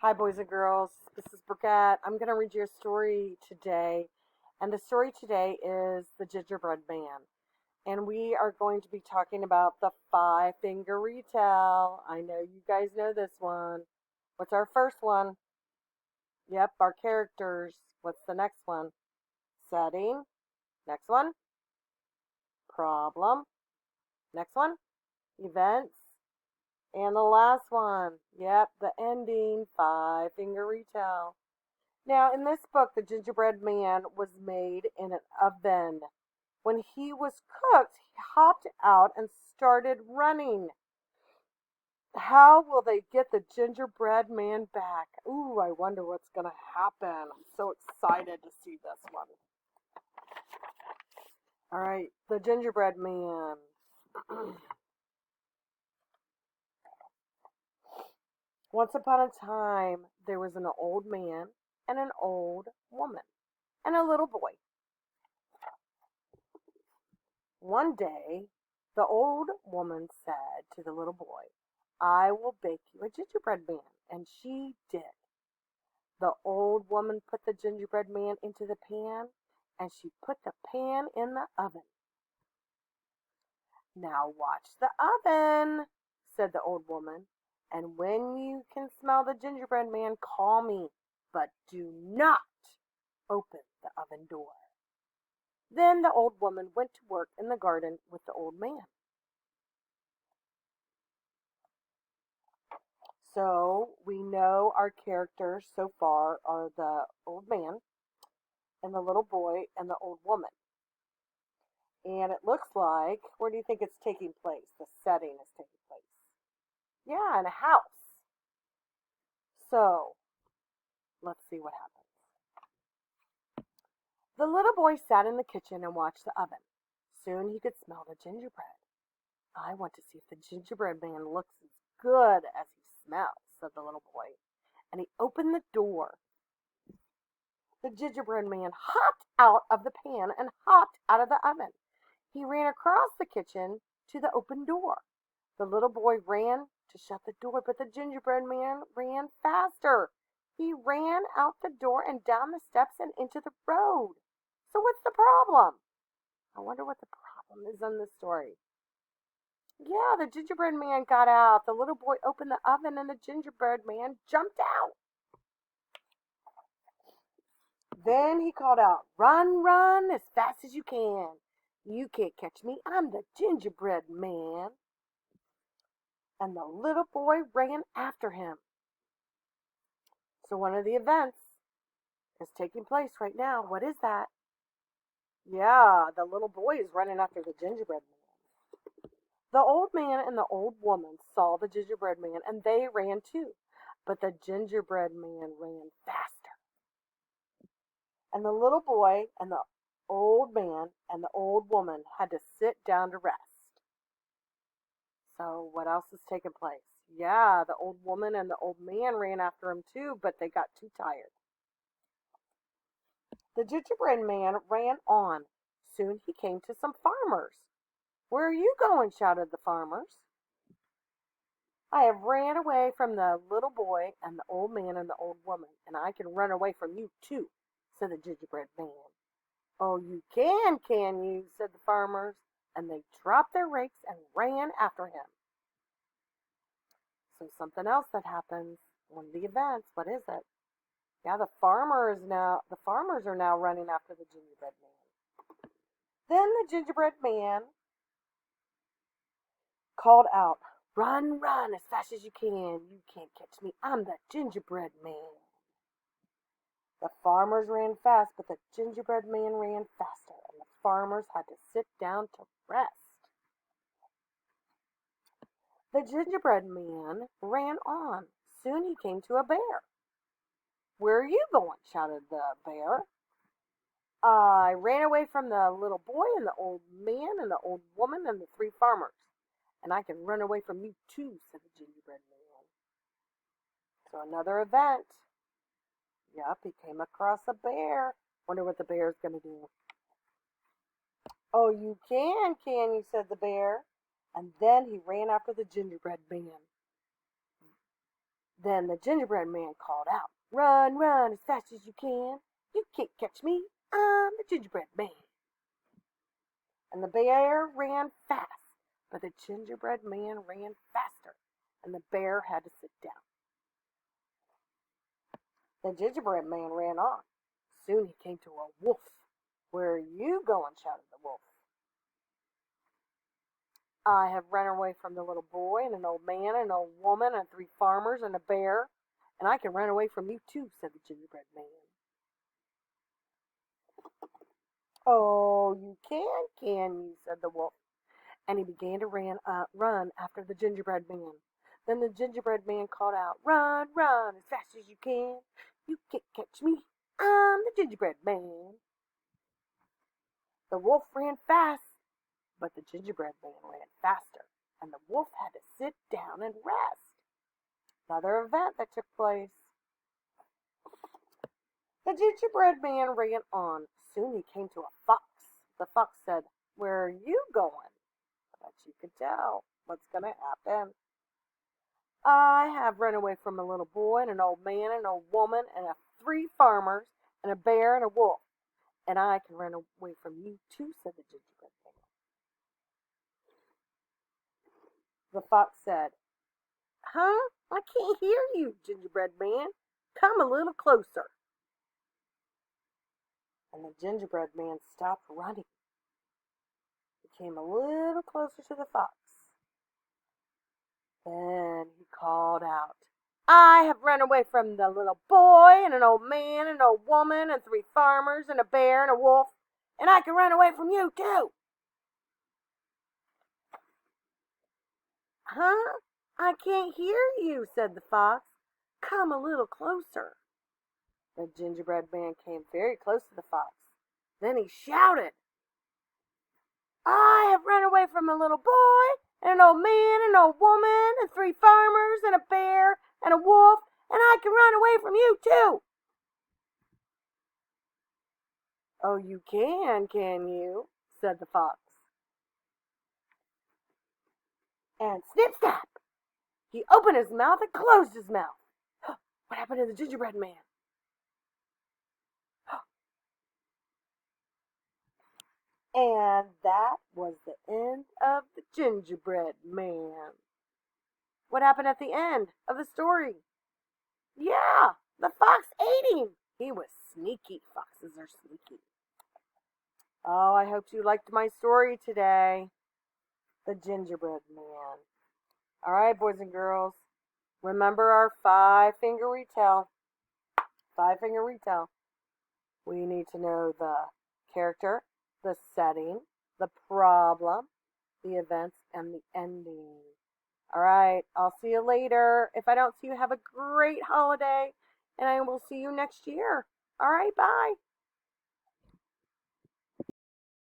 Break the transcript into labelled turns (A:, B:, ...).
A: Hi, boys and girls. This is Brigitte. I'm going to read you a story today. And the story today is The Gingerbread Man. And we are going to be talking about the five-finger retell. I know you guys know this one. What's our first one? Yep, our characters. What's the next one? Setting. Next one? Problem. Next one? Events. And the last one. Yep, the ending. Five-finger retell. Now, in this book, the gingerbread man was made in an oven. When he was cooked, he hopped out and started running. How will they get the gingerbread man back? Ooh, I wonder what's going to happen. I'm so excited to see this one. All right, the gingerbread man. Once upon a time, there was an old man and an old woman and a little boy. One day, the old woman said to the little boy, "I will bake you a gingerbread man." And she did. The old woman put the gingerbread man into the pan, and she put the pan in the oven. "Now watch the oven," said the old woman, "and when you can smell the gingerbread man, call me, but do not open the oven door." Then the old woman went to work in the garden with the old man. So we know our characters so far are the old man and the little boy and the old woman. And it looks like, where do you think it's taking place? The setting is taking place. Yeah, in a house. So let's see what happens. The little boy sat in the kitchen and watched the oven. Soon he could smell the gingerbread. "I want to see if the gingerbread man looks as good as he smells," said the little boy. And he opened the door. The gingerbread man hopped out of the pan and hopped out of the oven. He ran across the kitchen to the open door. The little boy ran to shut the door, but the gingerbread man ran faster. He ran out the door and down the steps and into the road. So what's the problem? I wonder what the problem is in this story. Yeah, the gingerbread man got out. The little boy opened the oven and the gingerbread man jumped out. Then he called out, "Run, run as fast as you can. You can't catch me. I'm the gingerbread man." And the little boy ran after him. So one of the events is taking place right now. What is that? Yeah, the little boy is running after the gingerbread man. The old man and the old woman saw the gingerbread man and they ran too. But the gingerbread man ran faster. And the little boy and the old man and the old woman had to sit down to rest. So what else is taking place? Yeah, the old woman and the old man ran after him too, but they got too tired. The gingerbread man ran on. Soon he came to some farmers. "Where are you going?" shouted the farmers. "I have ran away from the little boy and the old man and the old woman, and I can run away from you too," said the gingerbread man. "Oh, you can you?" said the farmers, and they dropped their rakes and ran after him. So something else that happens, one of the events, what is it? Yeah, the farmers are now running after the gingerbread man. Then the gingerbread man called out, "Run, run as fast as you can. You can't catch me. I'm the gingerbread man." The farmers ran fast, but the gingerbread man ran faster, and the farmers had to sit down to rest. The gingerbread man ran on. Soon he came to a bear. "Where are you going?" shouted the bear. "I ran away from the little boy and the old man and the old woman and the three farmers. And I can run away from you too," said the gingerbread man. So another event. Yep, he came across a bear. Wonder what the bear's going to do. "Oh, you can you?" said the bear. And then he ran after the gingerbread man. Then the gingerbread man called out, "Run, run as fast as you can. You can't catch me. I'm the gingerbread man." And the bear ran fast, but the gingerbread man ran faster, and the bear had to sit down. The gingerbread man ran on. Soon he came to a wolf. "Where are you going?" shouted the wolf. "I have run away from the little boy and an old man and an old woman and 3 farmers and a bear, and I can run away from you too," said the gingerbread man. "Oh, you can you?" said the wolf, and he began to run after the gingerbread man. Then the gingerbread man called out, "Run, run as fast as you can. You can't catch me. I'm the gingerbread man." The wolf ran fast, but the gingerbread man ran faster, and the wolf had to sit down and rest. Another event that took place. The gingerbread man ran on. Soon he came to a fox. The fox said, "Where are you going?" But you could tell what's going to happen. "I have run away from a little boy and an old man and an old woman and 3 farmers and a bear and a wolf, and I can run away from you too," said the gingerbread man. The fox said, "Huh? I can't hear you, gingerbread man. Come a little closer." And the gingerbread man stopped running. He came a little closer to the fox. Then he called out, "I have run away from the little boy and an old man and an old woman and 3 farmers and a bear and a wolf, and I can run away from you too." "Huh? I can't hear you," said the fox. "Come a little closer." The gingerbread man came very close to the fox. Then he shouted, "I have run away from a little boy and an old man and an old woman and 3 farmers and a bear and a wolf, and I can run away from you too." "Oh, you can you?" said the fox. And snip snap, he opened his mouth and closed his mouth. What happened to the gingerbread man? And that was the end of the gingerbread man. What happened at the end of the story? Yeah, the fox ate him. He was sneaky. Foxes are sneaky. Oh, I hope you liked my story today. The gingerbread man. All right, boys and girls. Remember our 5-finger retell. 5-finger retell. We need to know the character, the setting, the problem, the events, and the ending. All right, I'll see you later. If I don't see you, have a great holiday, and I will see you next year. All right, bye.